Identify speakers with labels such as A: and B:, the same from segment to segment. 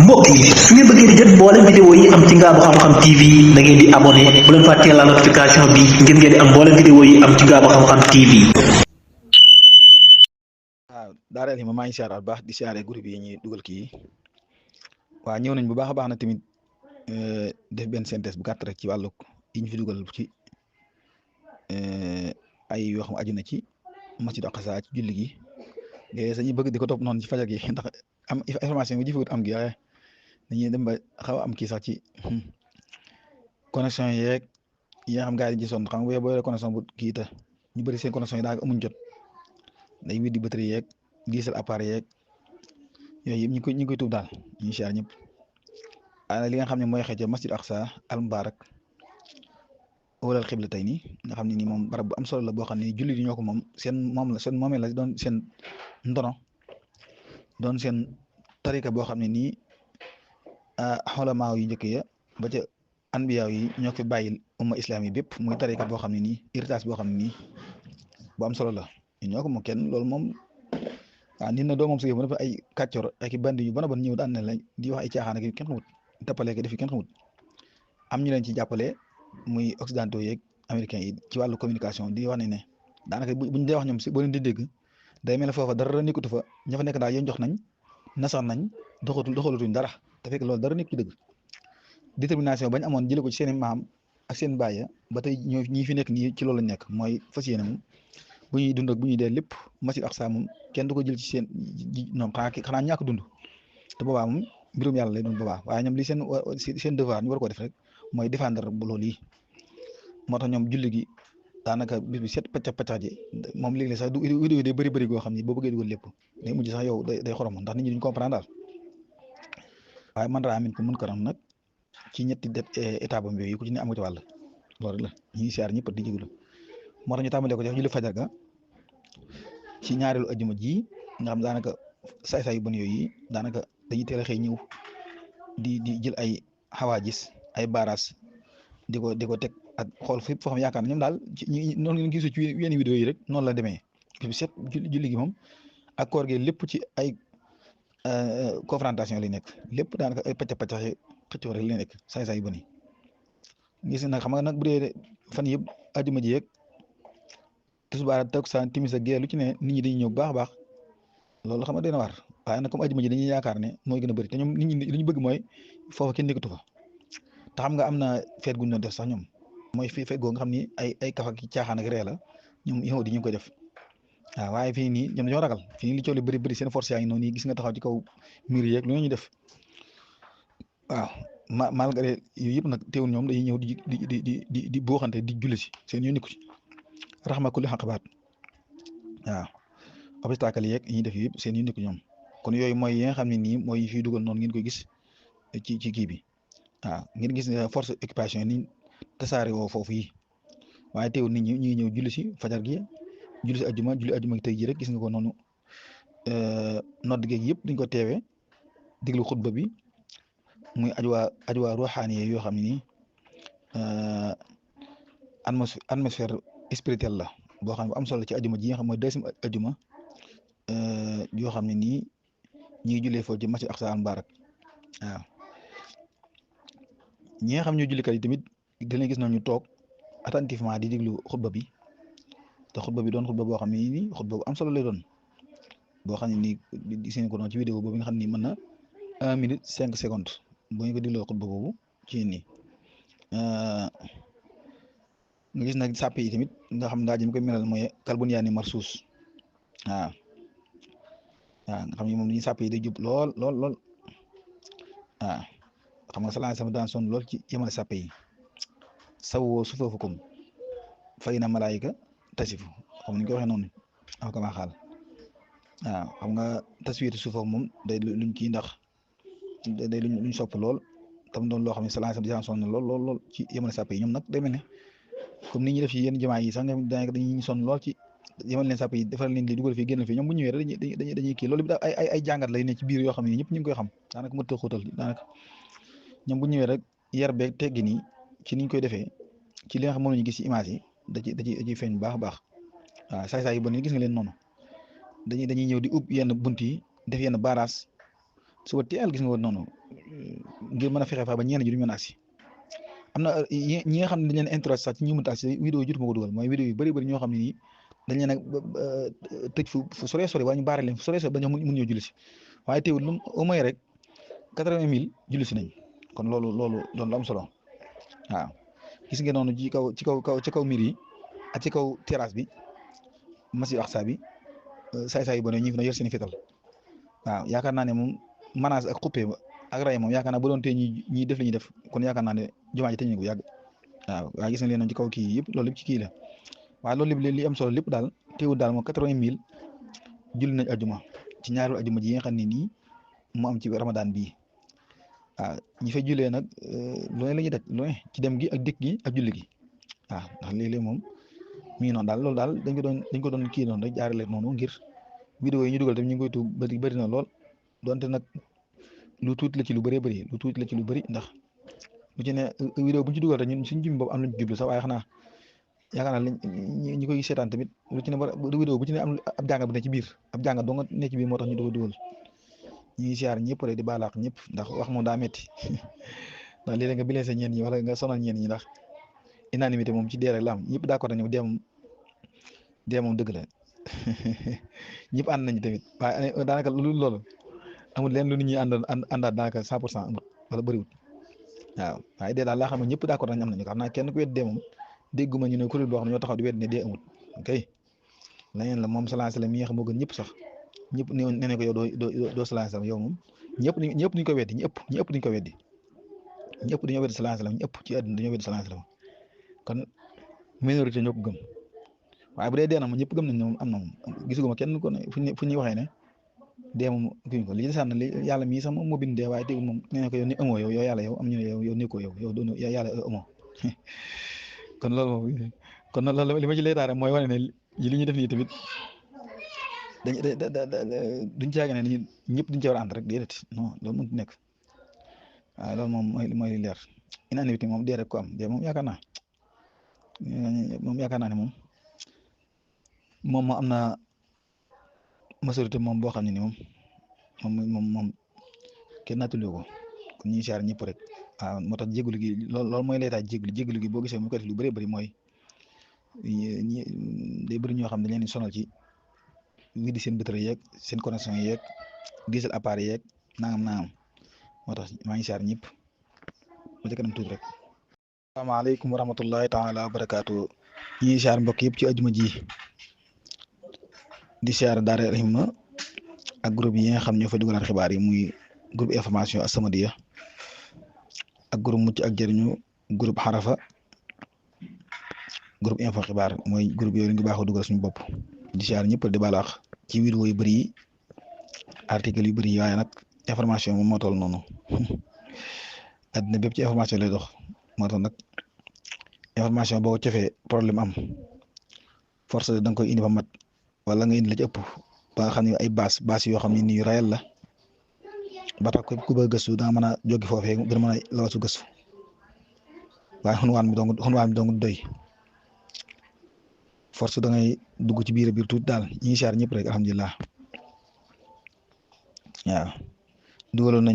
A: mbokk yi su ngeen bëggee di jot mboolem vidéo yi am ci Ngaabu Xam-Xam TV da ngeen di abonné bu leen fàttee la notification bi ngir ngeen di am mboolem vidéo yi am ci Ngaabu Xam-Xam TV.
B: waaw daara yi maa ngi siyaar bu baax di siyaare groupe yi ñuy dugal kii waaw ñëw nañ bu baax a baax na tamit def benn synthèse bu gàtt rek ci wàllu yi ñu fi dugal ci ay yoo xam aju na ci masjid Aqsa ci julli gi léegi sañuy bëgg di ko topp noonu ci fajar gi ndax am information bi jëfewut am gi waaye dañuy dem ba xaw a am kii sax ci connexion yeeg yi nga xam gars yi di gisoon xam nga boo yoree connexion bu kii ta ñu bëri seen connexion yi daa amuñ jot day widdi batterie yeeg diisal appareil yeeg yooyu yëpp ñu koy tuub daal ñu siyaar ñëpp li nga xam ne mooy xëcc masjid Aqsa al Mubarak wala xibla tey nii nga xam ne nii moom barab bu am solo la boo xam ne jullit yi ñoo ko moom seen moomee la doon seen ndono doon seen tarika boo xam ne nii xolamaaw yu njëkk ya ba ca anbiyaaw yi ñoo ko fi bàyyil umma islam yi bépp muy tarika boo xam ne nii héritage boo xam ne nii bu am solo la ñoo ko moom kenn loolu moom waaw nit na doo moom si bu dafa ay kàccor ak i bandi yu bon a bon ñëw daan ne la di wax ay caaxaan ak kenn xamut tappalee ko def kenn xamut am ñu leen ci jàppale muy occidentaux yeeg américains yi ci wàllu communication di wax ne daanaka buñ dee wax ñoom si boo leen di dégg day mel ne foofa dara nekkatu fa ña fa nekk daal yéen jox nañ nasax nañ doxalatuñ dara te fekk loolu dara nekk ci dëgg détermination bañ amoon jëlee ko ci seen maam ak seen baay ba tey ñi fi nekk nii ci loolu lañ nekk mooy fas yéene moom bu ñuy dund ak bu ñuy dee lépp masjid Aqsa moom kenn du ko jël ci seen ñoom xanaa ñàkk dund te boobaa moom mbirum yàlla lay doon boobaa waaye ñoom li seen devoir ñu war koo def rek mooy défendre loolu yi moo tax ñoom julli gi daanaka bis bi set paccax ji moom léegi sax du vidéo day bëri goo xam ni boo bëggee dugal lépp day mujj sax yow day xorom ndax nit ñi duñ comprendre daal waaye man raa amin ko mën ko ram nag ci ñetti étape am yooyu ku ci ne am nga ci wàll loolu la ñuy siyaar ñëpp di jéglu moo tax ñu tàmbalee ko ci julli fajar ga ci ñaareelu ajjuma ji nga xam daanaka saay-saay yu bon yooyu daanaka dañuy teel a xëy ñëw di jël ay xawaajis ay baaraas di ko teg ak xool fépp foo xam yaakaar na ñoom daal ci noonu ngeen gisu ci yenn vidéo yi rek noonu la demee bi set julli gi moom ak koor gi lépp ci ay confrontation lay nekk lépp daanaka ay paccax xëccoo rek lay nekk saay-saay yu bon yi gis nag xam nga nag bu dee fan yëpp ajjuma ji yeeg tisbaar takkusaan timis ak gee lu ci ne nit ñi dañuy ñëw baax a baax loolu xam nga dina war waaye nag comme ajjuma ji dañuy yaakaar ne mooy gën a bëri te ñoom nit ñi li ñu bëgg mooy foofu kenn nekkatu fa te xam nga am na feet gu ñu doon def sax ñoom mooy feet goo nga xam ni ay kaf ak caaxaan ak ree la ñoom yow di ñu koy def waaw waaye fii nii ñoom dañoo ragal fii nii li coow li bëri seen force yaa ngi noonu gis nga taxaw ci kaw mur yeeg lu ñu def waaw malgré yooyu yëpp nag teewul ñoom dañuy ñëw di booxante di julli si seen yoon nekku ci raxma kulli xaqabaat waaw obstacle yeeg yi ñuy def yëpp seen yu nekk ñoom kon yooyu mooy yi nga xam ne nii mooy fiy dugal noonu ngeen koy gis ci kii bi waaw ngeen gis force occupation ni tasaare woo foofu yi waaye teewul nit ñi ñuy ñëw julli si fajar gi julli si ajjuma gi tey jii rek gis nga ko noonu nodd geeg yëpp dañ ko teewee diglu xutba bi muy ajuwaa ruuxaani yoo xam ne nii atmosphère spirituelle la boo xam ne bu am solo ci ajuma ji nga xam mooy deuxième ajuma yoo xam ne nii ñi ngi jullee foofu ci masjid Aqsa al Mubarak waaw ñi nga xam ñoo jullikat yi tamit dinañ gis nañu toog attentivement di déglu xutba bi te xutba bi doon xutba boo xam ne nii xutba bu am solo lay doon boo xam ne nii di seen ko noonu ci vidéo boobu nga xam ni mën na 1 minute 5 secondes boo ñu ko dégloo xutba boobu ci nii nga gis nag sàpp yi tamit nga xam daa jëm koy melal mooy kalbun marsuus waaw nga xam ne moom dañuy sàpp yi day jub lool waaw xam nga salaa sama daan son lool ci yemale sàpp yi sawoo sufuufakum fa inna malaayika tasifu xam ni ñu ko waxee noonu aw kama xaal waaw xam nga taswiitu suufam moom day luñ kii ndax day luñ sopp lool tam doon loo xam ne salaa sama daan son lool ci yemale sàpp yi ñoom nag day mel ne comme ni ñuy def ci yenn jamaa yi sax nga dañuy sonn lool ci yemal leen sàpp yi defal leen li dugal fii génnal fii ñoom bu ñëwee rek dañuy kii loolu bi daal ay jàngat lay ne ci biir yoo xam ne ñëpp ñu ngi koy xam daanaka mënut a xóotal daanaka ñoom bu ñëwee rek yar beeg teggi nii ci niñ koy defee ci li nga xam moom la ñu gis ci image yi da ciy feeñ baax a baax waaw saay-saay yi bon gis nga leen noonu dañuy ñëw di ub yenn bunt yi def yenn baaraas suba teel gis nga woon noonu ngir mën a fexe fa ba ñenn ji duñu mën a agsi am na ñi nga xam ne dañ leen intéressé sax ci ñi mënut a agsi vidéo yi jotuma ko dugal mooy vidéo yu bëri ñoo xam ne nii dañ leen a tëj fu sore sore waaye ñu baare leen fu sore sore ba ñoo mun ñoo julli si waaye teewul lu au moins rek 80 000 julli si nañ kon loolu doon lu am solo waaw gis ngeen noonu ci kaw miir yi ak ci kaw terrasse bi masjid Aqsa bi saay-saay yu bon ñi fi na yor seen fital waaw yaakaar naa ne moom menace ak xuppe ak ray moom yaakaar naa bu doon tee ñi def li ñuy def kon yaakaar naa ne jumaa ji tëj nañ ko yàgg waaw waaye gis nga leen ci kaw kii yëpp loolu lépp ci kii la waaye loolu lépp li am solo lépp daal teewul daal moom 80 000 julli nañ ajuma ci ñaareelu ajuma ji nga xam ne nii mu am ci Ramadan bii waaw ñi fay jullee nag lu ne la ñuy daj lu ne ci dem gi ak dikk gi ak julli gi waaw ndax léeg-léeg moom mi ngi noonu daal loolu daal dañ ko doon kii noonu rek jaarale noonu ngir vidéo yi ñu dugal tamit ñu ngi koy tuub bëri na lool donte nag lu tuuti la ci lu bëree bëri lu tuuti la ci lu bëri ndax bu ci ne vidéo bu ñu ci dugal rek ñun suñu jëm boobu am nañ jublu sax waaye xanaa yaakaar naa ñi koy seetaan tamit lu ci ne vidéo bu ci ne am ab jàngat bu ne ci biir ab jàngat doo nga ne ci biir moo tax ñu doon dugal ñu ngi siyaar ñëpp rek di baalaax ñëpp ndax wax moom daa metti ndax léeg-léeg nga blessé ñeen ñi wala nga sonal ñeen ñi ndax unanimité moom ci dee rek la am ñëpp d'accord nañu dee moom dëgg la ñëpp ànd nañu tamit waaye daanaka loolu amul leen lu nit ñi àndaat daanaka 100% amul wala bëriwul waaw waaye dee daal laa xam ne ñëpp d'accord nañu am nañu xam naa kenn ku wet dee moom dégguma ñu ne kuréel boo xam ne ñoo taxaw di wet ne dee amul ok leneen la moom sallallahu alayhi wasallam mi nga xam moo gën ñëpp sax ñëpp nee nañ ko yow doo sallallahu alayhi wasallam yow moom ñëpp duñ ko weddi ñëpp duñ ko weddi ñëpp dañoo weddi sallallahu alayhi wasallam ñëpp ci àdduna dañoo weddi sallallahu alayhi wasallam kon minorité ñoo ko gëm waaye bu dee dee na moom ñëpp gëm nañ ne moom am na moom gisuguma kenn ko ne fu ñuy waxee ne dee moom kii ko li ci sànn li yàlla mii sax moom moo bind dee waaye teewul moom nee na ko yow ni amoo yow yàlla yow am ñu ne yow nekkoo yow doon yàlla amoo kon loolu moom kon loolu li ma ci leetaare mooy wane ne li ñuy def nii tamit duñ caage ne ñëpp duñ ci war a ànd rek déedéet non loolu mënut nekk waaw loolu moom mooy li leer unanimité moom dee rek ko am dee moom yaakaar naa ne moom am na majorité moom boo xam ne ni moom kenn naatuloo ko kon ñuy siyaar ñëpp rek waaw moo tax jégalu gi loolu mooy leetaay jégalu gi boo gisee mu ko def lu bëree bëri mooy day bëri ñoo xam ne dañ leen di sonal ci wii di seen batterie yeeg seen connexion yeeg diesel appareil yeeg nangam moo tax maa ngi siyaar ñëpp ba ca kanam tuuti rek. asalaamaaleykum wa rahmatullahi taala wa barakaatu ñuy siyaar mbokk yëpp ci ajuma ji di siyaar Daara Rahima ak groupe yi nga xam ñoo fa dugalaat xibaar yi muy groupe information As-Samadiyya ak groupe mucc ak jëriñu groupe xarafa groupe info xibaar mooy groupe yooyu ngi baaxoo dugal suñu bopp di siyaar ñëpp di balaax ci vidéo yu bëri yi article yu bëri yi waaye nag information moom moo toll noonu adduna bépp ci information lay dox moo tax nag information boo cofee problème am force da nga koy indi ba mat wala nga indi la ci ëpp ba nga xam ne ay base yoo xam ne nii yu réel la ba tax ku bëgg gëstu da nga mën a jógi foofee gën a mën a lawasu gëstu waaye xunwaan mi dong doy force da ngay dugg ci biir tuuti daal ñi ngi siyaar ñëpp rek alhamdulilah waaw dugaloon na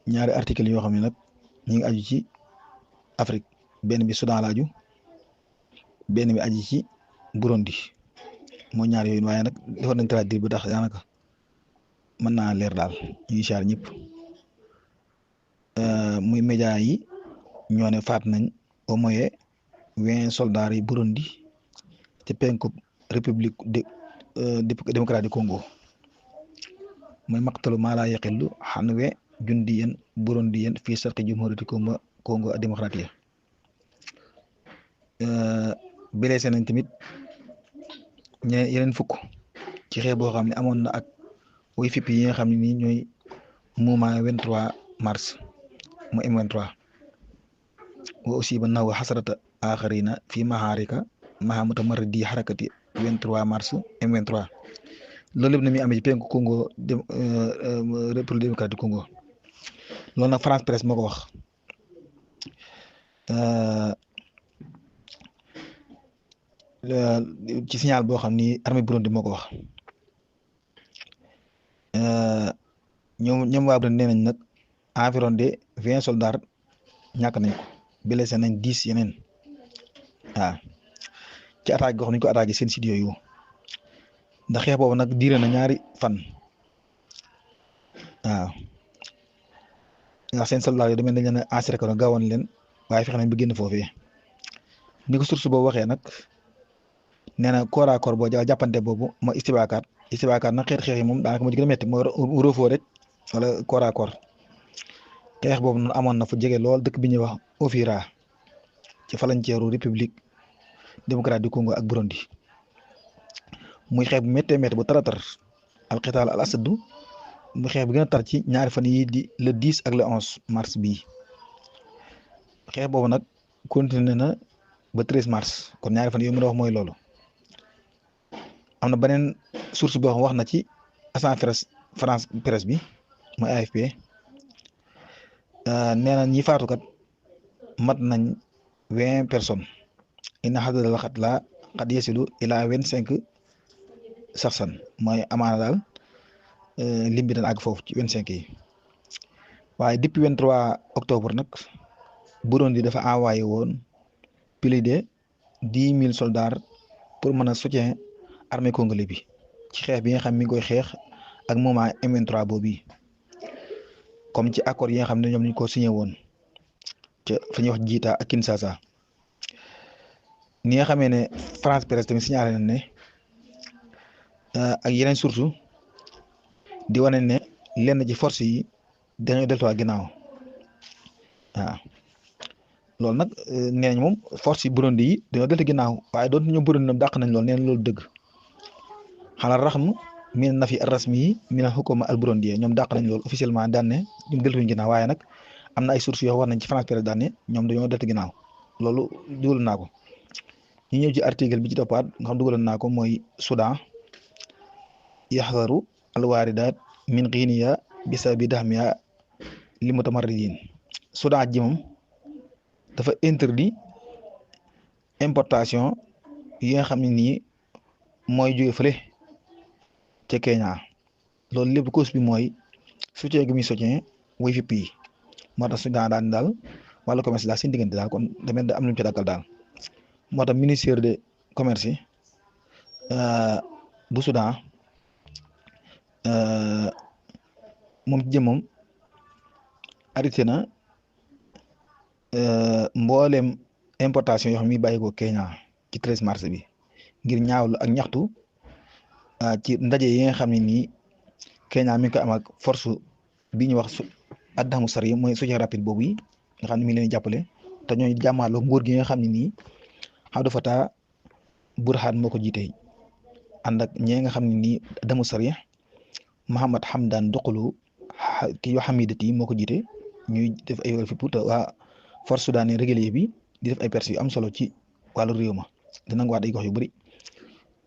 B: ñaari article yoo xam ne nag ñi ngi aju ci Afrique benn bi Soudan la aju benn bi aju ci Burundi moo ñaar yooyu waaye nag defoon nañ traduire bi tax daanaka mën naa leer daal ñu ngi siyaar ñëpp muy média yi ñoo ne faat nañ au moins 20 soldats yi Burundi ci penku république démocratique du Congo mooy maqtalu maa laa yaqillu xanwe jundiyen burundiyen fii sarqi jumhuriyati Congo démocratique blessé nañ tamit yeneen fukk ci xeex boo xam ne amoon na ak way fipp yi nga xam ne nii ñooy mouvement 23 mars mu M23 wa aussi ba naw xasarata axarina fii maharika maha mutamarridi xarakati 23 mars M23 loolu lépp na muy amee ci penku Congo république démocratique du Congo loolu nag France Presse moo ko wax ci signal boo xam ni armée Burundi moo ko wax ñoom waa Burundi nee nañ nag environ de 20 soldats ñàkk nañ ko blessé nañ 10 yeneen waaw ci attaque goo xam nañ ko attaqué seen site yooyu ndax xeex boobu nag diire na ñaari fan waaw ndax seen soldats yi demee dañ leen a assuré ko nag gaawoon leen waaye fexe nañ ba génn foofee ni ko source boobu waxee nag nee na corps à corps boo jàppante boobu mooy istibaakaat nag xeet xeex yi moom daanaka moo ci gën a métti mooy roofoo rek wala corps à corps xeex boobu noonu amoon na fu jege lool dëkk bi ñuy wax Ofira ci frontière république démocratique du Congo ak Burundi muy xeex bu méttee métti bu taratar alxitaal al asadu muy xeex bu gën a tar ci ñaari fan yi di le 10 ak le 11 mars bii xeex boobu nag continué na ba 13 mars kon ñaari fan yooyu mën a wax mooy loolu am na beneen source boo xam wax na ci agence France presse bi mooy AFP nee na ñi faatu kat mat nañ 20 personnes inna xadadal xat la xat yesilu ila 25 saxsan mooy amaana daal lim bi dana àgg foofu ci 25 yi waaye depuis 23 octobre nag Burundi dafa envoyé woon plus de 10 000 soldats pour mën a soutien armée congolais bi ci xeex bi nga xam mi ngi koy xeex ak moment M23 boobu yi comme ci accord yi nga xam ne ñoom ñu ko signé woon ca fa ñuy wax Jiita ak Kinshasa ni nga xamee ne France presse tamit signalé na ne ak yeneen source di wane ne lenn ci force yi dañoo deltuwaat ginnaaw waaw loolu nag nee nañ moom force yi Burundi yi dañoo deltu ginnaaw waaye doon ñoom Burundi ñoom dàq nañ lool nee nañ loolu dëgg xanaa raxmu min nafi rasmi yi min hukuma al Burundi ñoom dàq nañ loolu officiellement daan ne ñoom deltuñu ginnaaw waaye nag am na ay sources yoo war nañ ci France presse daan ne ñoom dañoo deltu ginnaaw loolu dugal naa ko ñu ñëw ci article bi ci toppaat nga xam dugal naa ko mooy Soudan yaxdaru alwaaridaat min xiiniya bisa bi daxmiya li mutamarridin Soudan ji moom dafa interdit importation yi nga xam ne nii mooy jóge fële ca Kenya loolu lépp cause bi mooy soutien gi muy soutien way fipp yi moo tax Soudan daan daal wàllu commerce daal seen diggante daal kon damay am lu mu ci dakkal daal moo tax ministère de commerce yi bu Soudan moom ci jëmmam arrêté na mboolem importation yoo xam ne mi bàyyi ko Kenya ci 13 mars bi ngir ñaawlu ak ñaxtu ci ndaje yi nga xam ne nii Kenya mi ngi ko am ak force bi ñuy wax addamu sar yi mooy soutien rapide boobu yi nga xam ne mi ngi leen di jàppale te ñooy jàmmaarloo nguur gi nga xam ne nii Abdou Fattah Burhan moo ko jiite ànd ak ñee nga xam ne nii addamu sar yi Mohamed Hamdan Daqalo ki yoo Hamidati moo ko jiite ñuy def ay wàllu fipp te waa force soudanais régulier bi di def ay pertes yu am solo ci wàllu réew ma di nanguwaat ay gox yu bëri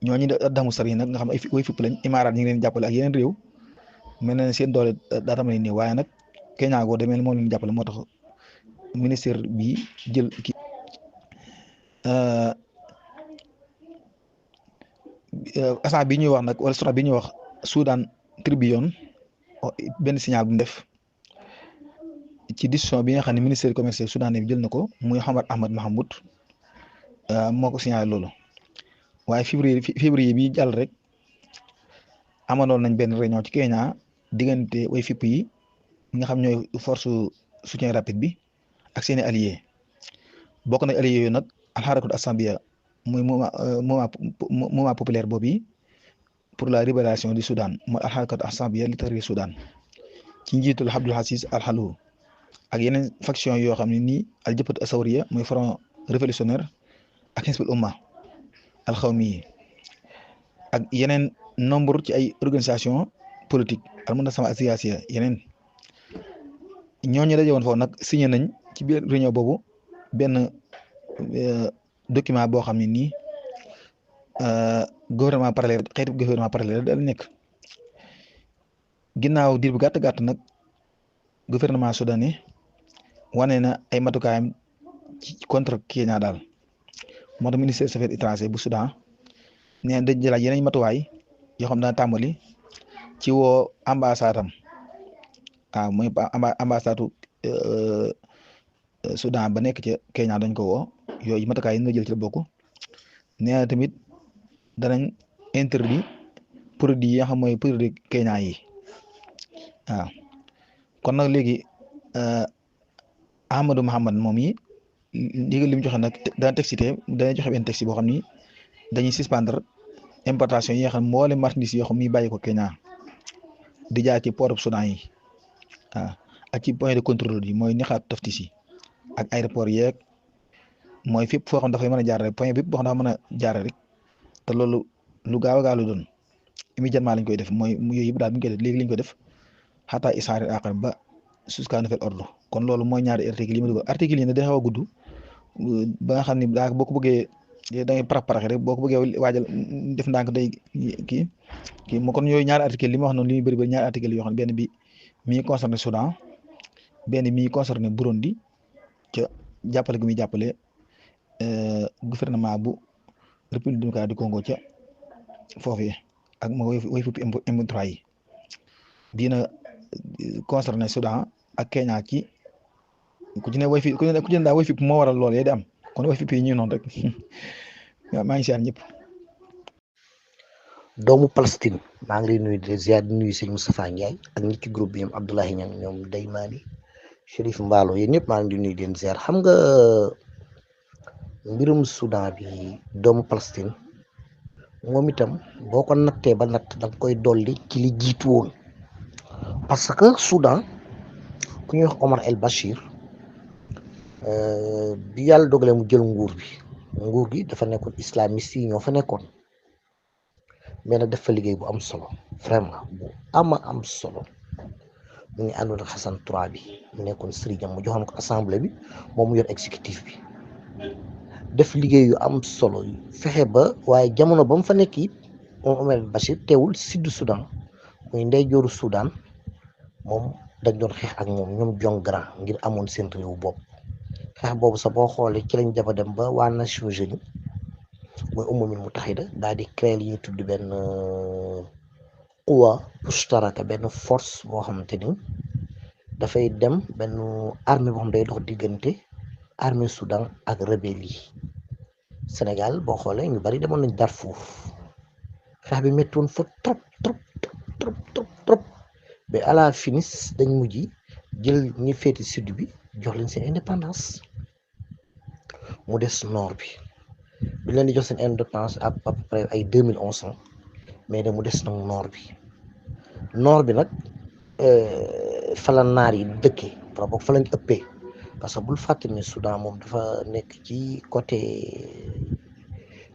B: ñooñu de addamu sar yi nag nga xam ay way fipp lañ Imaaraat ñu ngi leen jàppale ak yeneen réew mel na seen doole daa tam ne waaye nag Kenya goo demee moo leen jàppale moo tax ministère bi jël ki agent bi ñuy wax nag wala sura bi ñuy wax Soudan Tribune benn signal bu mu def ci décision bi nga xam ne ministère du commerce soudanais bi jël na ko muy Hamad Ahmad Mahmoud moo ko signalé loolu waaye février bi jàll rek amanoon nañ benn réunion ci Kenya diggante way fipp yi nga xam ñooy force soutien rapide bi ak seeni alliés bokk nañ alliés yooyu nag alxarakatu asambia muy mouvement populaire boobu yi pour la libération du Soudan mooy alxarakatu asambia li tahrir Soudan ci njiitul Abdul Aziz Al-Halour ak yeneen faction yoo xam ne nii al jabhatu asawriya muy front révolutionnaire ak Hizbul Umma al xawmi ak yeneen nombre ci ay organisation politique al munasama asiyaasiya yeneen ñooñu daje woon foofu nag signé nañ ci biir réunion boobu benn document boo xam ne nii gouvernement parallèle xeetu gouvernement parallèle dal nekk ginnaaw diir bu gàtt nag gouvernement soudanais wane na ay matukaayam ci contre Kenya daal moo tax ministère des affaires étrangères bu Soudan nee dañ jëlaat yeneen matuwaay yoo xam dana tàmbali ci woo ambassade am mooy ambassade Soudan ba nekk ca Kenya dañ ko woo yooyu matukaay yi ñu jël ci la bokk nee na tamit danañ interdit produit yi nga xam mooy produit Kenya yi waaw kon nag léegi Ahmadou Mohamed moom yi ndigal li mu joxe nag dana texte dana joxe benn texte boo xam ni dañuy suspendre importation yi nga xam mboolem marchandise yoo xam ni bàyyi ko Kenya di jaar ci port Soudan yi waaw ak ci point de contrôle yi mooy nexaat taftis yi ak aéroport yeeg mooy fépp foo xam dafay mën a jaar rek point bépp boo xam dafa mën a jaar rek te loolu lu gaaw a gaaw lu doon immédiatement lañ koy def mooy yooyu yëpp daal bi ñu koy def léegi lañ koy def xataa isaari aqar ba jusqu'à nouvel ordre kon loolu mooy ñaari article yi ma dugg article yi ne day xaw a gudd ba nga xam ni daa boo ko bëggee da ngay parax rek boo ko bëggee waajal def ndànk day kii moo kon yooyu ñaari article li ma wax noonu li muy bëri bëri ñaari article yoo xam ne benn bi mi ngi concerné Soudan benn mi ngi concerné Burundi ca jàppale gu muy jàppale gouvernement bu République démocratique du Congo ca foofu ak ma way fuppi M23 yi bii na concerné Soudan ak Kenya ci ku ci ne way fi ku ci ne daa way fipp moo waral loolu di am kon way fipp yi ñu noonu rek waaw maa ngi siyaar ñëpp
C: doomu Palestine maa ngi lay nuyu di ziar di nuyu sëñ Moustapha Ndiaye ak ñi ci groupe bi ñoom Abdoulaye Niang ñoom Daymani Chérif Mballo yéen ñëpp maa ngi di nuyu di ziar xam nga mbirum Soudan bi doomu Palestine moom itam boo ko nattee ba natt da nga koy dolli ci li jiitu woon parce que Soudan ku ñuy wax Omar El Bachir bi yàlla dogalee mu jël nguur gi dafa nekkoon islamiste yi ñoo fa nekkoon mais nag def fa liggéey bu am solo vraiment bu am solo mu ngi àndoon ak Hassan III bi mu nekkoon sëriñam mu joxoon ko assemblée bi moom mu yor exécutif bi def liggéey yu am solo fexe ba waaye jamono ba mu fa nekk it moom Omar El Bachir teewul sud Soudan muy ndeyjooru Soudan moom dañ doon xeex ak moom ñoom Jong Grand ngir amoon seen réew bopp xeex boobu sax boo xoolee ci lañ dafa dem ba waa Nations Unies mooy Umamul Mutahida daal di créer li ñuy tudd benn quwa mushtaraka benn force boo xamante ni dafay dem benn armée boo xam day dox diggante armée Soudan ak rebelle yi Sénégal boo xoolee ñu bari demoon nañ Darfour xeex bi métti woon fa trop mais à la finis dañ mujj jël ñi féeti sud bi jox leen seen indépendance mu des nord bi leen di jox seen indépendance à peu près ay 2011 mais da mu des nag nord bi nag fa la naar yi dëkkee par rapport fa lañ ëppee parce que bul fàtte ne Soudan moom dafa nekk ci côté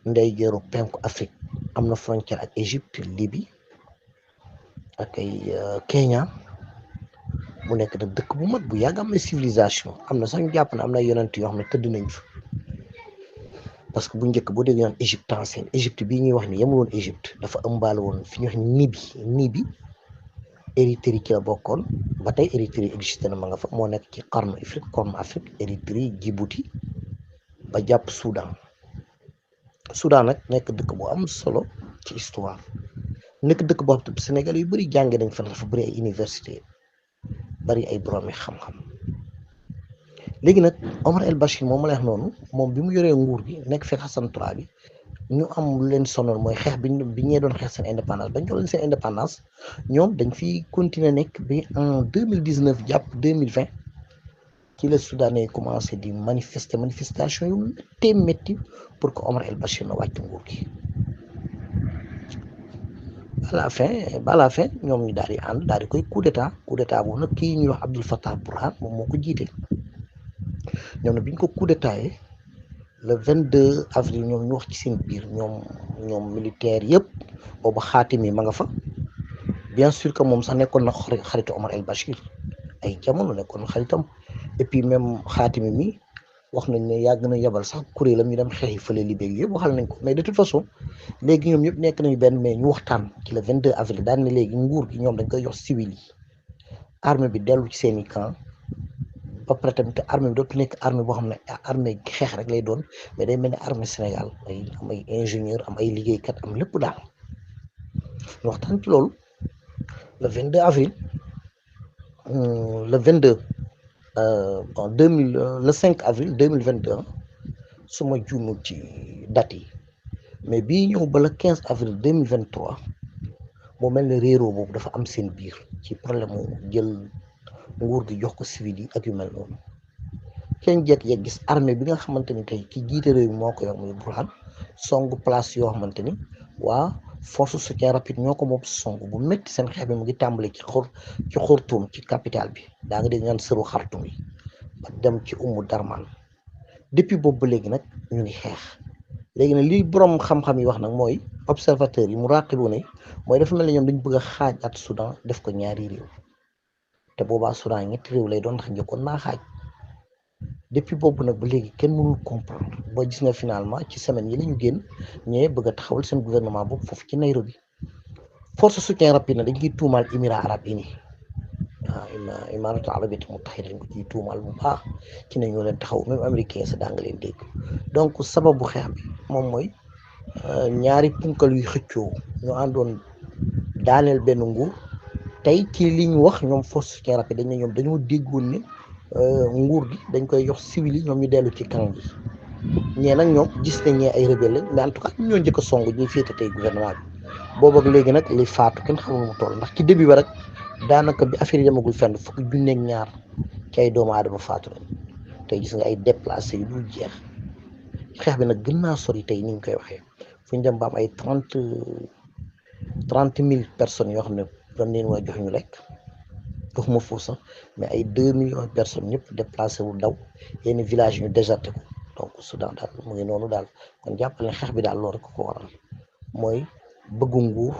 C: ndeyjooru penku Afrique am na frontière ak Égypte Libye ak ay Kenya mu nekk nag dëkk bu mag bu yàgg am na civilisation am na sax ñu jàpp ne am na yonent yoo xam ne tëdd nañ fa parce que bu njëkk boo dégg naan Égypte ancienne Égypte bii ñuy wax ni yemul woon Égypte dafa ëmbaale woon fi ñuy wax Nibi Érythrée ci la bokkoon ba tey Érythrée existé na ma nga fa moo nekk ci Corne Afrique Érythrée Djibouti ba jàpp Soudan nag nekk dëkk bu am solo ci histoire nekk dëkk boo xam te Sénégal yu bëri jànge nañ fa dafa bëri ay université bari ay boroomi xam-xam léegi nag Omar El Bachir moom ma lay wax noonu moom bi mu yoree nguur gi nekk fekk Hassan III bi ñu am lu leen sonal mooy xeex bi ñee doon xeex seen indépendance bañ jox leen seen indépendance ñoom dañ fi continuer nekk bi en 2019 jàpp 2020 ci la Soudanais commencé di manifestation yu métti pour que Omar El Bachir na wàcc nguur gi à la fin ñoom ñu daal di ànd daal di koy coup d'état boobu nag kii ñuy wax Abdel Fattah Burhan moom moo ko jiite ñoom nag bi ñu ko coup d'état le 22 avril ñoom ñu wax ci seen biir ñoom militaire yëpp boobu Xaatimi ma nga fa bien sûr que moom sax nekkoon na xaritu Omar El Bachir ay jamono nekkoon na xaritam et puis même Xaatimi mi wax nañ ne yàgg na yebal sax kuréelam ñu dem xeexi fële Libye yëpp waxal nañ ko mais de toute façon léegi ñoom ñëpp nekk nañu benn mais ñu waxtaan ci le 22 avril daan ne léegi nguur gi ñoom dañ koy jox civil yi armée bi dellu ci seeni camp ba pare tamit armée bi dootu nekk armée boo xam ne armée xeex rek lay doon mais day mel ne armée Sénégal am ay ingénieur am ay liggéeykat am lépp daal ñu waxtaan ci loolu le 22 avril le 22 le 5 avril 2022 su ma juumul ci date yi mais bii ñëw ba le 15 avril 2023 moo mel ne réeroo boobu dafa am seen biir ci problème mu jël nguur gi jox ko civil yi ak yu mel noonu kenn jékki-jékki gis armée bi nga xamante ni tey ki jiite réew mi moo ko yor muy Burhan song place yoo xamante ni waa force soutien rapide ñoo ko moom song bu métti seen xeex bi mu ngi tàmbali ci Khartoum ci capitale bi daa nga dégg ñaan sëru Khartoum yi ba dem ci Darman depuis boobu ba léegi nag ñu ngi xeex léegi nag li borom xam-xam yi wax nag mooy observateur yi mu raqibu ne mooy dafa mel ne ñoom dañu bëgg a xaaj at Soudan def ko ñaari réew te boobaa Soudan ñetti réew lay doon ndax njëkkoon naa xaaj depuis boobu nag ba léegi kenn mënul comprendre ba gis nga finalement ci semaine yi la ñu génn ñëwee bëgg a taxawal seen gouvernement boobu foofu ci Nairobi force soutien rapide na dañ koy tuumaal Émirats arabes unis waaw Imaaraatu Arabiyya Mutahida dañ ko ciy tuumaal bu baax ci ne ñoo leen taxaw même américain sa daa nga leen dégg donc sababu xeex bi moom mooy ñaari punkal yu xëccoo ñu àndoon daaneel benn nguur tey ci li ñu wax ñoom force soutien rapide dañ ne ñoom dañoo déggoon ne nguur gi dañ koy jox civil yi ñoom ñu dellu ci camp yi ñee nag ñoom gis nañ ñee ay rebelle mais en tout cas ñoo njëkk a song ñuy féete tey gouvernement bi boobu ak léegi nag li faatu kenn xamul mu toll ndax ci début ba rek daanaka bi affaire yi demagul fenn fukki junneeg ñaar ci ay doomu aadama faatu nañ tey gis nga ay déplacé yu dul jeex xeex bi nag gën naa sori tey ni ñu koy waxee fu ñu dem ba am ay 30 000 personnes yoo xam ne dañ leen war jox ñu lekk waxuma foofu sax mais ay 2 millions de personnes ñëpp déplacé wu daw yenn village ñu déserté ko donc Soudan daal mu ngi noonu daal kon jàppale ne xeex bi daal loolu rek ko waral mooy bëggu nguur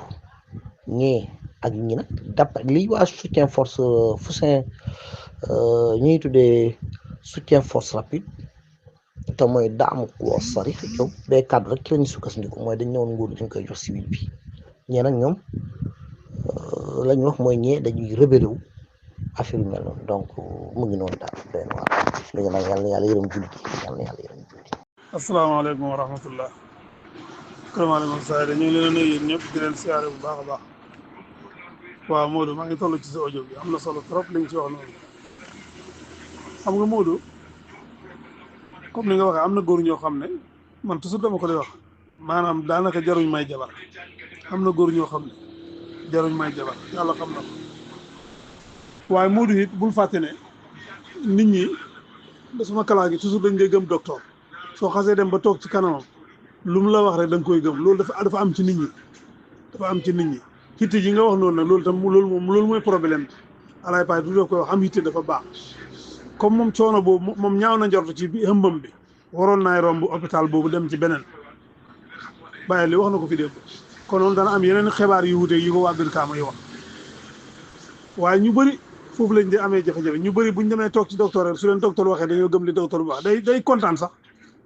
C: ñee ak ñi nag d'après lii waa soutien force ñuy tuddee soutien force rapide te mooy daamu ko sari yow day cadre rek ci lañu sukkandiku mooy dañ ñëwoon nguur dañ koy jox civil bi ñee nag ñoom la ñu wax mooy ñee dañuy rebelle wu affaire yu mel noonu donc mu ngi noonu daal doy na waar léegi nag yàlla yërëm jullit yàlla yërëm jullit.
D: asalaamaaleykum wa rahmatullah. kërëmaaleykum Saïda ñu ngi leen a nuyu yéen ñëpp di leen siyaare bu baax a baax. waaw Modou maa ngi toll ci sa audio bi am na solo trop li nga ci wax noonu. xam nga Modou comme ni nga waxee am na góor ñoo xam ne man toujours dama ko di wax maanaam daanaka jaruñ may jabar am na góor ñoo xam ne jaruñ may jabar yàlla xam na ko waaye Modou it bul fàtte ne nit ñi suma kalaa gi toujours dañ ngay gëm docteur soo xasee dem ba toog ci kanamam lu mu la wax rek da nga koy gëm loolu dafa am ci nit ñi dafa am ci nit ñi hitte ji nga wax noonu nag loolu tam loolu mooy problème bi alaay paay du doo koy wax am hitte dafa baax comme moom coono boobu moom ñaaw na njort ci bi ëmbam bi waroon naay romb hôpital boobu dem ci beneen bàyyi li wax na ko fi démb kon noonu dana am yeneen xibaar yu wute yi ko waa Brikama yi wax waaye ñu bëri foofu lañ di amee jafe-jafe ñu bëri buñ demee toog ci docteur rek su leen docteur waxee dañoo gëm li docteur bi wax day kontaan sax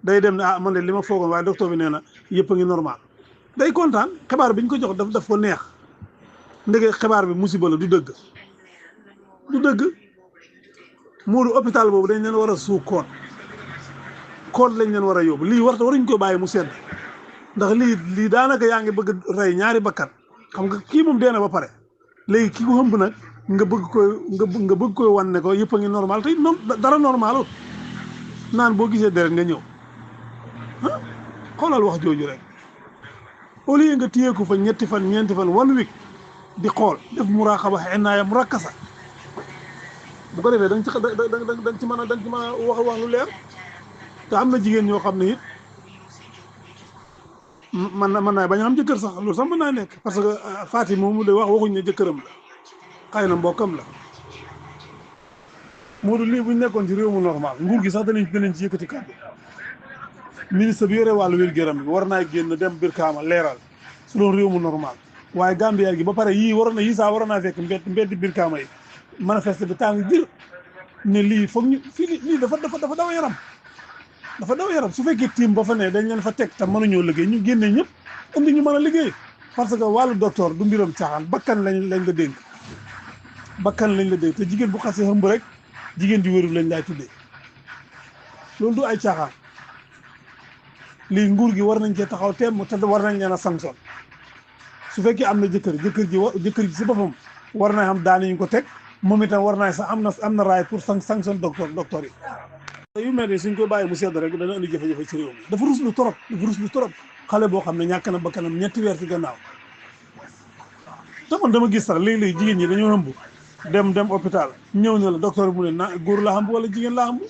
D: day dem ne man de li ma foogoon waaye docteur bi nee na yëpp a ngi normal day kontaan xibaar bi ñu ko jox daf ko neex ndege xibaar bi musiba la du dëgg Modou hôpital boobu dañ leen war a suu koot lañ leen war a yóbbu lii waruñ ko bàyyi mu sedd ndax lii daanaka yaa ngi bëgg rey ñaari bakkan xam nga kii moom dee na ba pare léegi ki ko ëmb nag nga bëgg koy wan ne ko yëpp a ngi normal te dara normalut naan boo gisee deret nga ñëw ah xoolal wax jooju rek au lieu nga téye ko fa ñetti fan ñeenti fan 1 week di xool def muraqaba inaaya murakasa bu ko defee da nga ci mën a wax lu leer te am na jigéen ñoo xam ne it mën naa bañ a am jëkkër sax loolu sax mën naa nekk parce que Fatim moomu de waxuñ ne jëkkëram la xëy na mbokkam la Modou lii buñ nekkoon ci réew mu normal nguur gi sax danañ ci yëkkati kàddu ministre bi yore wàllu wér-gu-yaram bi war naa génn dem Brikama leeral su doon réew mu normal waaye Gambia gi ba pare yii waroon naa fekk mbeddi Brikama yi manifeste bi tàng jër ne lii foog ñu fii lii dafa daw yaram dafa daw yaram su fekkee tiim ba fa ne dañ leen fa teg te mënuñoo liggéey ñu génne ñëpp indi ñu mën a liggéey parce que wàllu docteur du mbiram caaxaan bakkan lañ la dénk te jigéen bu xasee ëmb rek jigéen di wérul lañ laay tuddee loolu du ay caaxaan lii nguur gi war nañ cee taxaw teem te war nañ leen a sanction su fekkee am na jëkkër ji si boppam war na xam daan ñu ko teg moom itam war naa sax am na raay pour sanction docteur yi. yu mel ni suñ ko bàyyi mu sedd rek dana indi jafe-jafe ci réew mi dafa ruslu trop xale boo xam ne ñàkk na bakkanam ñetti weer ci gannaaw te man dama gis sax léeg-léeg jigéen ñi dañoo ëmb dem hôpital ñëw ne la docteur bi mu ne góor laa ëmb wala jigéen laa ëmb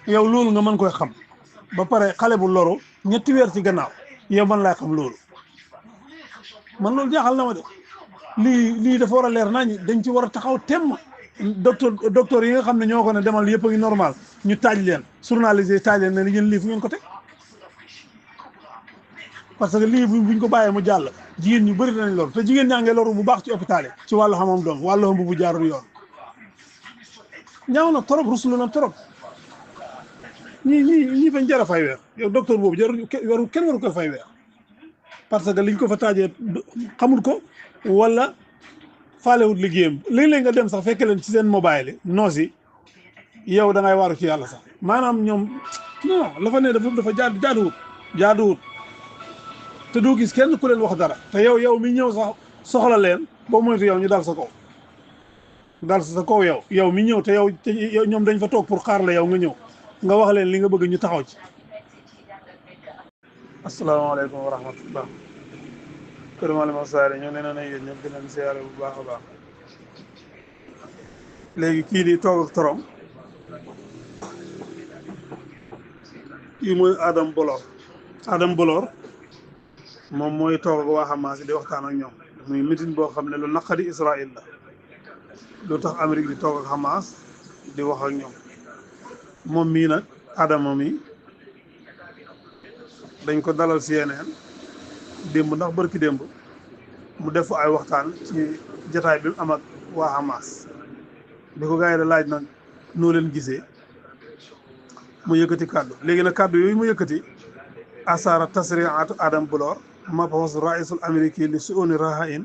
D: yow loolu nga mën koy xam ba pare xale bu loru ñetti weer ci gannaaw yow man laay xam loolu man loolu jaaxal na ma de lii dafa war a leer nañ dañ ci war a taxaw temm docteur yi nga xam ne ñoo ko ne demal yëpp a ngi normal ñu taaj leen journalisé taaj leen ne yéen lii fu ngeen ko teg parce que lii buñ ko bàyyee mu jàll jigéen ñu bëri danañ loru te jigéen ñaa ngi loru bu baax ci hôpital yi ci wàllu xamam doom wàllu ëmb bu jaarul yoon ñaaw na trop ruslu na trop ñii fañ jar a fay weer yow docteur boobu kenn waru ko fay weer parce que liñ ko fa taajee xamul ko wala faalewut liggéeyam léeg-léeg nga dem sax fekk leen ci seen mobile yi noos yi yow da ngay waaru ci yàlla sax maanaam ñoom non la fa ne dafa jaaduwut te doo gis kenn ku leen wax dara te yow mi ñëw sax soxla leen boo moytu yow ñu dal sa kaw yow mi ñëw te yow ñoom dañ fa toog pour xaar la yow nga ñëw nga wax leen li nga bëgg ñu taxaw ci. asalaamaaleykum wa rahmatullah kër Malima Saare ñoo nee na yéen ñëpp di leen siyaare bu baax a baax léegi kii di toog ak torom kii mooy Adam Bolor moom mooy toog ak waa Hamas di waxtaan ak ñoom muy meeting boo xam ne lu naqari Israël la lu tax Amérique di toog ak Hamas di wax ak ñoom moom mii nag Adama mi dañ ko dalal CNN démb ndax barki démb mu def ay waxtaan ci jataay bi mu am ak waa Hamas bi ko gars yi da laaj nag noo leen gisee mu yëkkati kàddu léegi nag kàddu yooyu mu yëkkati asara tasriatu Adam Bolor mabhus raisul américain li suuni rahain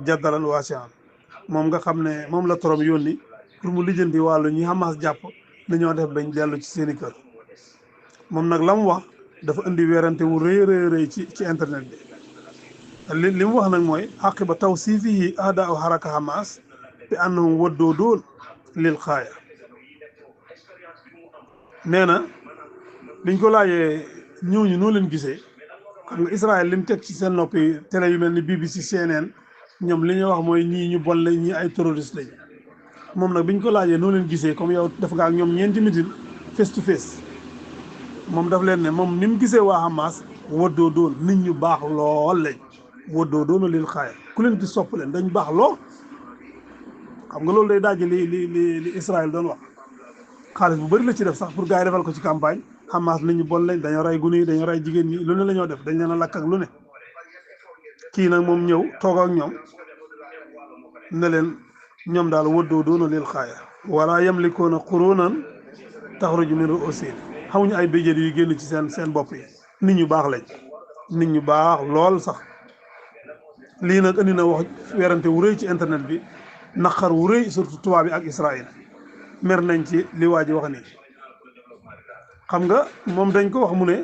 D: jaddalan waasian moom nga xam ne moom la Trump yónni pour mu lijjanti wàllu ñi Hamas jàpp dañoo def bañ dellu ci seeni kër moom nag la mu wax dafa indi weerante wu rëy ci internet bi li mu wax nag mooy aqiba tawsifihi ahda u haraka Hamas bi annahum waddoodun lil xaaya nee na biñ ko laajee ñooñu noo leen gisee xam nga Israël li mu teg ci seen noppi télé yu mel ni BBC CNN ñoom li ñuy wax mooy ñii ñu bon lañ ñii ay terroriste lañ moom nag biñ ko laajee noo leen gisee comme yow def nga ak ñoom ñeenti meeting face to face moom daf leen ne moom ni mu gisee waa Hamas waddoo doon nit ñu baax lool lañ waddoo doonu lil xaaya ku leen di sopp leen dañ baax lool xam nga loolu day daaji li Israël doon wax xaalis bu bëri la ci def sax pour gars yi defal ko ci campagne Hamas nit ñu bon lañ dañoo rey gune yi dañoo rey jigéen ñi lu ne la ñoo def dañ leen a lakk ak lu ne kii nag moom ñëw toog ak ñoom ne leen ñoom daal waddoo doonu lil xaaya wala yamlikuuna qurunan taxruju min ru'uusihim xamuñu ay béjjén yu génn ci seen bopp yi nit ñu baax lañ nit ñu baax lool sax lii nag indi na wax werante wu rëy ci internet bi naqar wu rëy surtout tubaab bi ak Israël mer nañ ci li waa ji wax nii xam nga moom dañ ko wax mu ne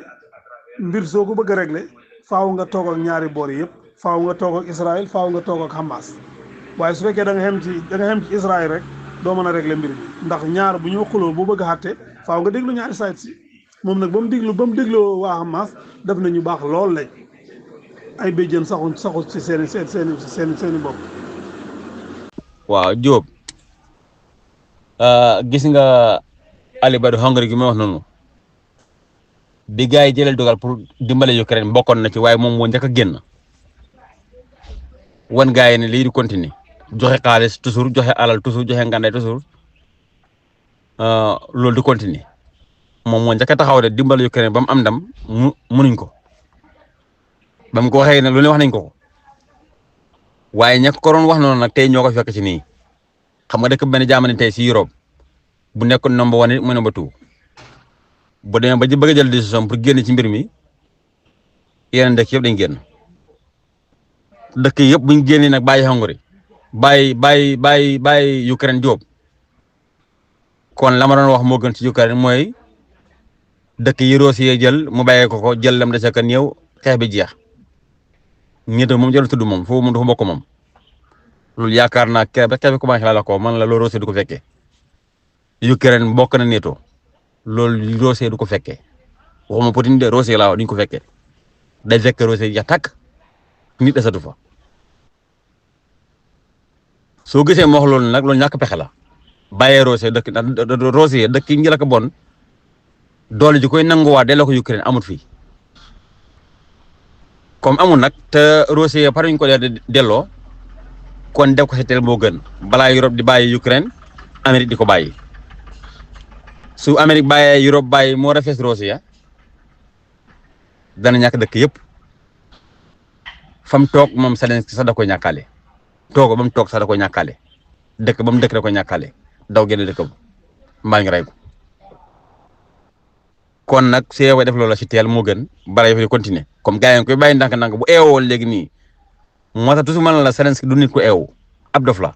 D: mbir soo ko bëgg a régler faaw nga toog ak ñaari boor yi yëpp faaw nga toog ak Israël faaw nga toog ak Hamas waaye su fekkee da nga xem ci Israël rek doo mën a régler mbir bi ndax ñaar bu ñu xuloo bu bëgg a xàtte faaw nga déglu ñaari sayt si moom nag ba mu dégloo waa Hamas def nañu baax lool lañ ay béjjën saxu ci seeni bopp.
E: waaw Diop gis nga Ali Badou Hongrie gi ma wax noonu bi gars yi jëlee dogal pour dimbale Ukraine bokkoon na ci waaye moom moo njëkk a génn wan gars yi ne lii di continuer joxe xaalis toujours joxe alal toujours joxe ngàndaay toujours loolu di continuer moom moo njëkk a taxaw de dimbale Ukraine ba mu am ndam munuñ ko ba mu ko waxee ne lu ne wax nañ ko waaye ña ko doon wax noonu nag tey ñoo ko fekk ci nii xam nga dëkk benn jamono tey si Europe bu nekkoon number 1 mu number 2 bu demee ba bëgg a jël décision pour génn ci mbir mi yeneen dëkk yëpp dañ génn dëkk yëpp buñ génnee nag bàyyi Hongrie bàyyi Ukraine Diop kon la ma doon wax moo gën ci Ukraine mooy dëkk yi Russie jël mu bàyyee ko jël lam dese ka néew xeex bi jeex ñett moom jël tudd moom foofu moom dafa bokk moom loolu yaakaar naa keroog ba commencé laa la ko man la loolu Russie du ko fekkee Ukraine bokk na NATO loolu Russie du ko fekkee waxuma Poutine de Russie laa wax duñ ko fekkee day fekk Russie ya tàkk nit desatu fa soo gisee ma wax loolu nag loolu ñàkk pexe la bàyyee Russie dëkk Russie dëkk yi njëkk a bon doole ji koy nanguwaat delloo ko Ukraine amut fii comme amul nag te Russie pare ñu ko delloo kon def ko si teel moo gën balaa Europe di bàyyi Ukraine Amérique di ko bàyyi su Amérique bàyyee Europe bàyyi moo rafet Russie dana ñàkk dëkk yëpp fam toog moom Zelensky sax da koy ñàkkaale toog ba mu toog sax da koy ñàkkaale dëkk ba mu dëkk da koy ñàkkaale daw génn dëkk ba mbaa ngi rey ko kon nag su yeewee def loola si teel moo gën bara yi continuer comme gars yi koy bàyyi ndànk-ndànk bu eewoo léegi nii moo tax toujours man la Zelensky du nit ku eewu ab dof la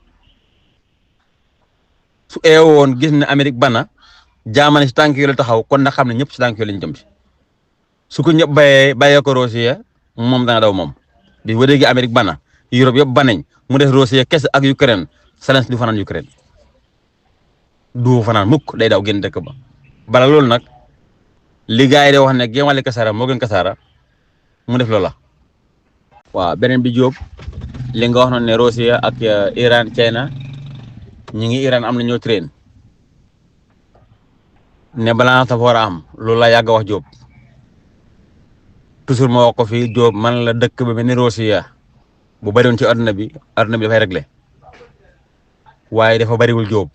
E: su eewoon gis ne Amérique bana jaamane si tànk yi la taxaw kon na xam ne ñëpp si tànk yi lañ jëm si su ko ñëpp bàyyee ko Russie moom dana daw moom bi ba léegi Amérique bana Europe yëpp banañ mu def Russie kese ak Ukraine Zelensky du fanaan Ukraine du fanaan mukk day daw génn dëkk ba bala loolu nag li gars yi de wax ne gémale kasaara moo gën kasaara mu def loola waaw beneen bi Diop li nga wax noonu ne Russie ak Iran China ñi ngi Iran am na ñoo train ne balance dafa war a am loolu la yàgg wax Diop toujours ma wax ko fii Diop man la dëkk ba mel ni Russie bu bëriwoon ci adduna bi dafay réglé waaye dafa bëriwul Diop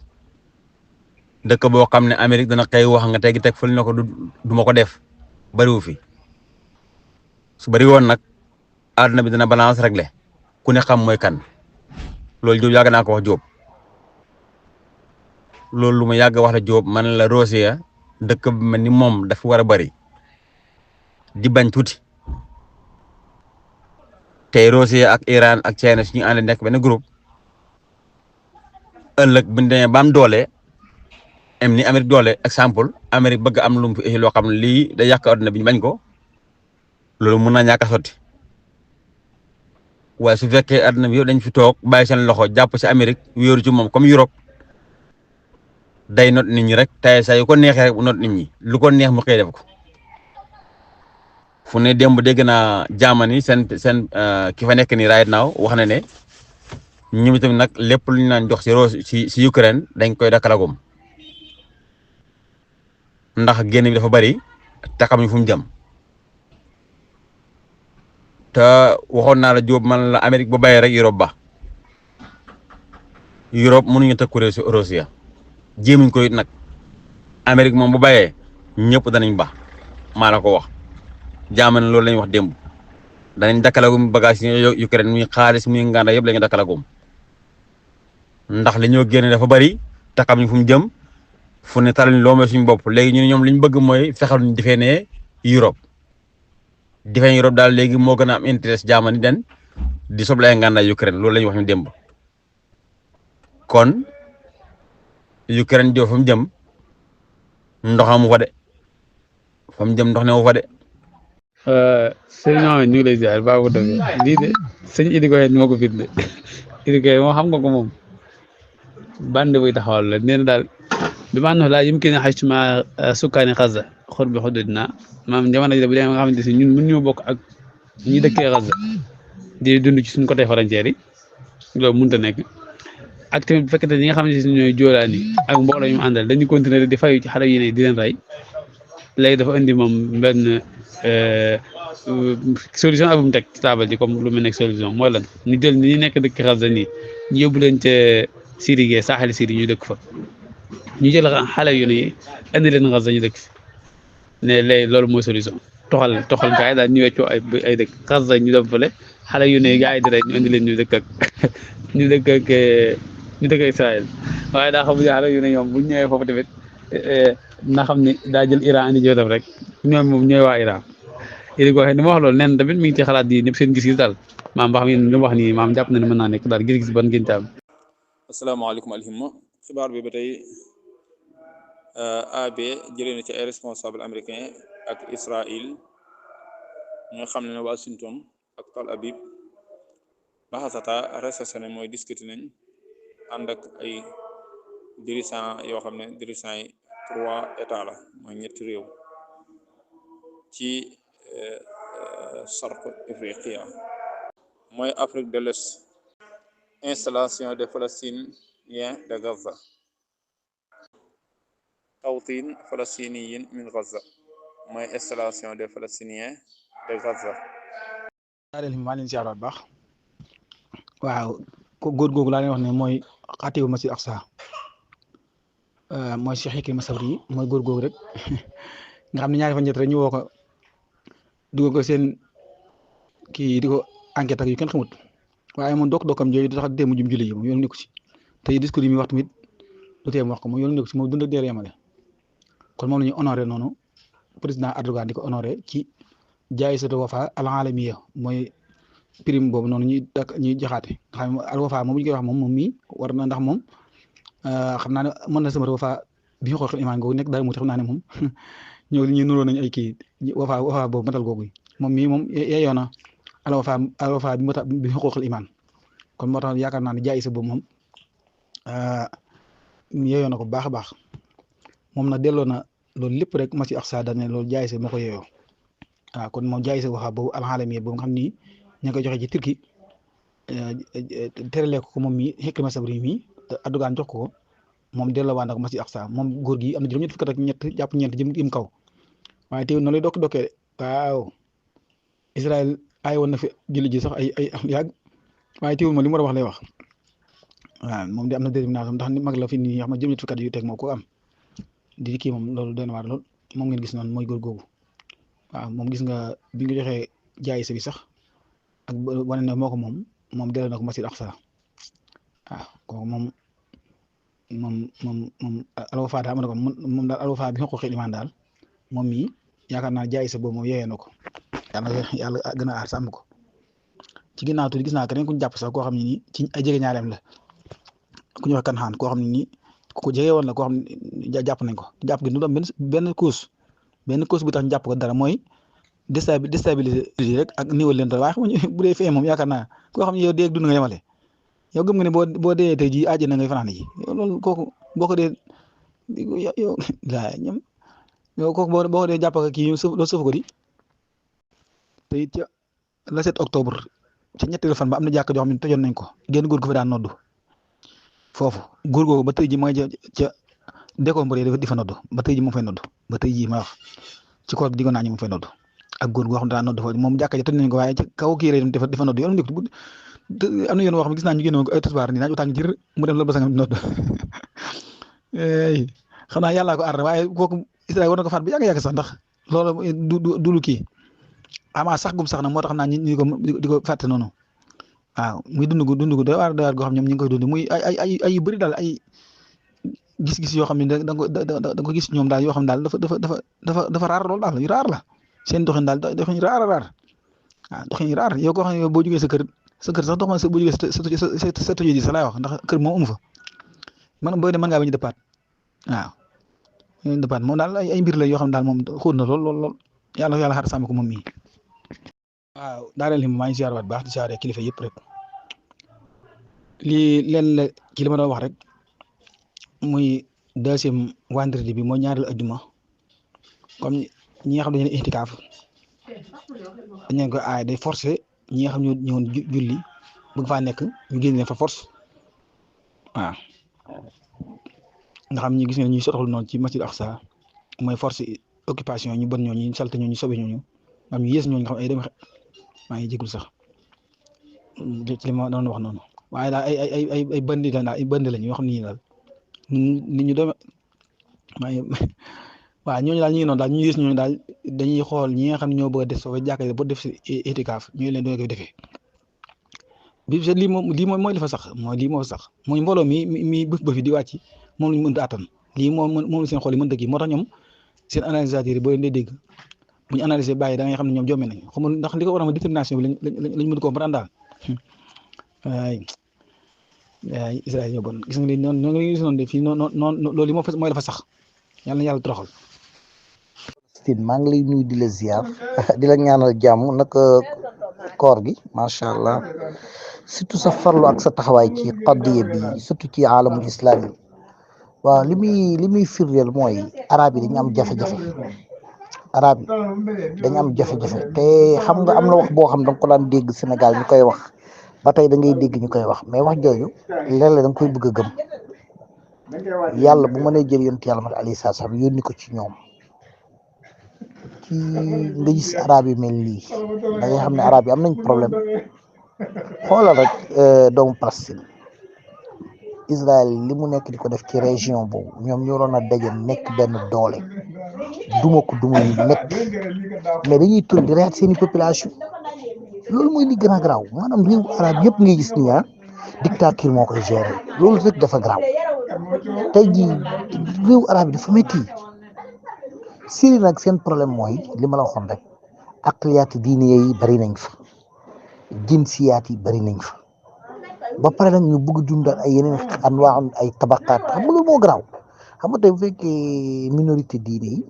E: dëkk boo xam ne Amérique dana xëy wax nga tegi teg fële na ko du ma ko def bëriwu fi su bëri woon nag adduna bi dana balance réglé ku ne xam mooy kan loolu Diop yàgg naa ko wax Diop loolu lu ma yàgg wax la Diop man la Russie dëkk bi mel ni moom dafa war a bëri di bañ tuuti tey Russie ak Iran ak China suñu ànd nekk benn groupe ëllëg bu ñu demee ba am doole am ni Amérique doole exemple Amérique bëgg am lu mu fi loo xam ne lii day yàq adduna bi ñu bañ ko loolu mun naa ñàkk a sotti waaye su fekkee adduna bi yëpp dañ fi toog bàyyi seen loxo jàpp si Amérique wéeru ci moom comme Europe day not nit ñi rek tay saa yu ko neexee rek not nit ñi lu ko neex mu xëy def ko fu ne démb dégg naa Germany seen ki fa nekk nii right now wax na ne ñoom itam nag lépp lu ñu naan jox si Ukraine dañ koy dakkalagum ndax génn bi dafa bari te xamuñ fu mu jëm te waxoon naa la Diop man la Amérique ba bàyyee rek Europe ba Europe mënuñu tëkku Russie jéemuñ ko it nag Amérique moom bu bàyyee ñëpp danañ ba maa la ko wax jaamane loolu lañ wax démb danañ dakkalagum bagage yi Ukraine muy xaalis muy nganda yëpp la ñu dakkalagum ndax li ñoo génne dafa bari te xamuñ fu mu jëm fu ne taral loo mooy suñu bopp léegi ñu ne ñoom li ñu bëgg mooy fexal ñu defee ne Europe defee Europe daal léegi moo gën a am intérêt jaamani den di soble ay ngànnaay Ukraine loolu la ñu wax ñu démb kon Ukraine joo fa mu jëm ndox amu fa de fa mu jëm ndox ne wu fa de.
F: sëñ Mamadou ñu ngi lay ziar baabu dëgg lii de sëñ Idi Goye moo ko firnde Idi Goye moo xam nga ko moom bande buy taxawal la nee na daal بمعنى لا يمكن حيث مع سكان غزة قرب حدودنا maanaam jamono ji bu dee nga xamante ne ñun mën ñoo bokk ak ñi dëkkee Gaza di dund ci suñu côté frontière yi loolu mënut a nekk ak tamit bu fekkente ñi nga xamante ne ñooy Joolaani ak mbooloo yu mu àndal dañuy continuer di fayu ci xale yi ne di leen rey léegi dafa indi moom benn solution ak bu mu teg ci taabal ji comme lu mel nekk solution mooy lan ñu jël ni nekk dëkk Gaza nii ñu yóbbu leen ca Syrie gee saaxali Syrie ñu dëkk fa ñu jël xale yu ne indi leen Gaza ñu dëkk ne léegi loolu mooy solution toxal gars yi daal ñu weccoo ay dëkk Gaza ñu dem fële xale yu ne gars yi di rey ñu indi leen ñu dëkk ak ñu dëkk ak Israël waaye daa xam ne xale yu ne ñoom bu ñu ñëwee foofu tamit na xam ne daa jël Iran andi joo def rek ñoom moom ñooy waa Iran yéen ko waxee ni ma wax loolu nen tamit mi ngi ci xalaat yi ñëpp seen gis-gis daal maam ba xam ne li mu wax nii maam jàpp na ne mën naa nekk daal gis-gis ban ngeen ci am.
G: asalaamaaleykum alhimma xibaar bi ba tey AB jëlee na ci ay responsable américain ak Israël ñoo xam ne Washington ak Tel Aviv baxasata réceptionné mooy discuter nañ ànd ak ay dirigeant yoo xam ne dirigeant yi 3 états la mooy ñetti réew ci Sharq Afriqiya mooy Afrique de l'Est installation des Palestiniens de Gaza tawtin palestiniyin min Gaza mooy installation des Palestiniens de Gaza.
B: daaneel maa leen siyaar bu baax waaw ko góor googu laa leen wax ne mooy xatibu masjid Aqsa mooy Cheikh Ikrima Sabri yi mooy góor googu rek nga xam ne ñaari fan ñett rek ñu woo ko dugal ko seen kii di ko enquête ak yu kenn xamut waaye moom dookam jooju du tax démb jum julli yi moom yoonu nekku si te discours yi muy wax tamit du tee mu wax ko moom yoonu nekku si moom dund ak deer yamale kon moom la ñuy honoré noonu président Erdogan di ko honoré ci jaayisatu Wafa al alamiya mooy prime boobu noonu ñuy joxaate nga xam ne al Wafa moom bu ñu koy wax moom mii war na ndax moom xam naa ne mën na sama Wafa bi ñu xool imaan googu nekk daal mu tax xam naa ne moom ñëw ñu nuróo nañu ay kii Wafa boobu matal googu moom mii moom yeeyoo na al Wafa bi ñu xool imaan kon moo tax yaakaar naa ne jaayisa boobu moom yeeyoo na ko baax a baax moom nag delloo na loolu lépp rek masjid Aqsa dañ ne loolu jaayisa moo ko yeeyoo waaw kon moom jaayisa Wafa boobu alxalami boobu nga xam ni ña ngi koy joxe ci Turquie terale ko moom mii Ikrima Sabri mii te Erdogan jox ko moom delloowaat na ko masjid Aqsa moom góor gi am na juróom-ñett fukk ak ñett jàpp ñeent jëm kaw waaye teewul na lay dokkee waaw Israël ay woon na fi julli ji sax ay yàgg waaye teewul ma li mu war a wax lay wax waaw moom de am na détermination ndax ni mag la fi nii xam ne juróom-ñett fukk yu teg moo ko am di kii moom loolu doy na waar lool moom ngeen gis noonu mooy góor googu waaw moom gis nga bi nga joxee jaayisa bi sax ak wane ne moo ko moom delloo na ko masjid Aqsa waaw kooku moom Al Wafa daal ma ne ko moom daal Al Wafa bi nga ko xëy imaan daal moom mii yaakaar naa jaayisa boobu moom yeeyee na ko yàlla gën a aar sàmm ko ci ginnaaw tuuti gis naa keneen ku ñu jàpp sax koo xam ne nii ci ay jege ñaareem la ku ñu wax kan xaan koo xam ne nii ku ko jege woon la koo xam ne jàpp nañ ko jàpp gi du doon benn cause bu tax ñu jàpp ko dara mooy déstabiliser rek ak niveau leen waaye xam nga bu dee fee moom yaakaar naa koo xam ne yow dee dund nga yemale yow gëm nga ne boo dee tey jii àjjana ngay fanaan ji loolu kooku boo ko dee yow daa ñoom yow kooku boo ko dee jàpp ak kii loolu sëf ko di te it ca le 7 octobre ca ñetteelu fan ba am na jàkk joo xam ne tojoon nañ ko génn góor gu fa daan noddu foofu góor googu ba tey ji ma nga ca décombré di fa noddu ba tey ji moom fay noddu ba tey ji ma wax ci koor di ko naa ñu moom fay noddu ak góor goo xam ne daan noddu foofu moom jàkka ja toj nañ ko waaye ci kaw kii rek dafa noddu yoon am na yoon woo xam ne gis naa ñu génnoon ko ay tisbaar nii naaj tàng jër mu dem la ba sangam noddu xam naa yàllaa ko aar waaye kooku Israël war na ko faat bu yàgg sax ndax loolu du lu kii ama sax gum sax nag moo tax naa ñi ko di ko fàtte noonu waaw muy dund gu doy waar goo xam ñoom ñu ngi koy dund muy ay yu bëri daal ay gis-gis yoo xam ne da nga ko gis ñoom daal yoo xam ne daal dafa raar lool daal yu raar la seen doxin daal doxin raar waaw doxin raar yow koo xam ne boo jógee sa kër sax dox ma boo jógee sa tëjee ji sa laay wax ndax kër moom amu fa man booy de mën ngaa bañ a dëppaat waaw dëppaat moom daal ay mbir la yoo xam ne daal moom xóot na lool yàlla xaar sàmm ko moom mii waaw daaneel maa ngi siyaar waat baax di siyaare kilifa yëpp rek lii leen la ci li ma doon wax rek muy deuxième vendredi bi mooy ñaareelu ajjuma comme ñi nga xam ne dañu ne ihtikaaf dañu ko aay day forcé ñi nga xam ñu ñëwoon julli bëgg faa nekk ñu génn leen fa force waaw nga xam ñu gis ne ñuy sotaxul noonu ci masjid Aqsa mooy force occupation ñu bon ñooñu ñu salte ñooñu sobe ñooñu am ñu yées ñooñu nga xam ay dem maa ngi jégul sax ci li ma doon wax noonu waaye daal ay bandi la daal ay bandi lañ yoo xam ne daal nit ñu doon waaw ñooñu daal ñu ngi noonu daal ñu yées ñooñu daal dañuy xool ñi nga xam ne ñoo bëgg a def soo jàkkale ba def si itikaaf ñu leen doon koy defee bi lii mooy li fa sax mooy lii moo sax mooy mbooloo mi bëf di wàcc moom la ñu mënut a attan lii moom seen xool yi mënut a kii moo tax ñoom seen analysateur yi boo leen dee dégg bu ñu analysé bàyyi da ngay xam ne ñoom jomme nañ xamul ndax li ko war a ma détermination bi lañ mën comprendre daal waay Israël ñoo bon gis nga ni noonu ñoo ngi gis noonu de fii noonu loolu mooy la fa sax yàlla na yàlla toroxal.
C: Steve maa ngi lay nuyu di la ziar di la ñaanal jàmm naka koor gi macha allah surtout sa farlu ak sa taxawaay ci qadiya bi surtout ci alamul islam yi waaw li muy firndeel mooy arab yi dañu am jafe-jafe arab yi dañu am jafe-jafe te xam nga am na wax boo xam da nga ko daan dégg Sénégal ñu koy wax ba tey da ngay dégg ñu koy wax mais wax jooju léeg-léeg da nga koy bëgg a gëm yàlla bu mënee jël yonent yàlla mat alayhi salaam yónni ko ci ñoom ci nga gis arab yi mel nii da ngay xam ne arab yi am nañ problème xoolal rek doomu Palestine Israël li mu nekk di ko def ci région boobu ñoom ñoo doon a daje nekk benn doole duma ko duma yu métti mais dañuy tourné di reyaat seeni population loolu mooy li gën a garaaw maanaam réew arab yëpp ngay gis ni dictature moo koy gérer loolu rek dafa garaaw tey jii réew arab yi dafa métti Syrie nag seen problème mooy li ma la waxoon rek aqliyaati diine yi bari nañ fa jinsiyaat yi bari nañ fa ba pare nag ñu bëgg dundal ay yeneen anwaa ay tabaqaat xam nga loolu moo garaaw xam nga tey bu fekkee minorité diine yi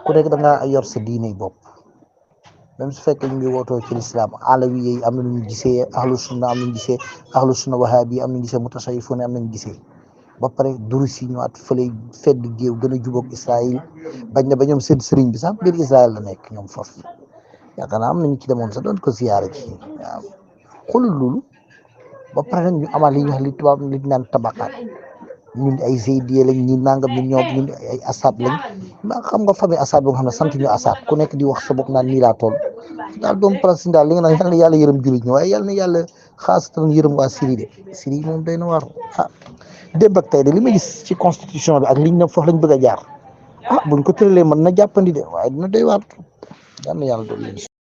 C: ku nekk da ngaa yor sa diine yi bopp même su fekkee ñu ngi wootoo ci lislaam alawi yi am na ñu gisee ahlu sunna am nañu gisee ahlu sunna wahabi yi am nañu gisee mutasawwifoon am nañu gisee ba pare durus yi ñëwaat fële fedd géew gën a jubóog Israël bañ na ba ñoom seen sëriñ bi sax biir Israël la nekk ñoom foofu yaakaar naa am nañu ci demoon sax doon ko ziyaare ci waaw xoolal loolu ba pare nag ñu amaat li ñuy wax li tubaab li ñu naan tabaqaat ñun ay Zeydiye lañ ñi nangam ñun ay Assad lañ maa xam nga famille Assad boo nga xam ne sant ñu Assad ku nekk di wax sa bopp naan nii laa toll daal doomu Palestine daal li nga naan yal na yàlla yërëm jullit ñi waaye yal na yàlla xaasatan yërëm waa Syrie de Syrie moom doy na waar démb ak tey de li ma gis ci constitution bi ak liñ ne foofu lañ bëgg a jaar buñ ko tëralee mën na jàppandi de waaye dina doy waar yal na yàlla doon leen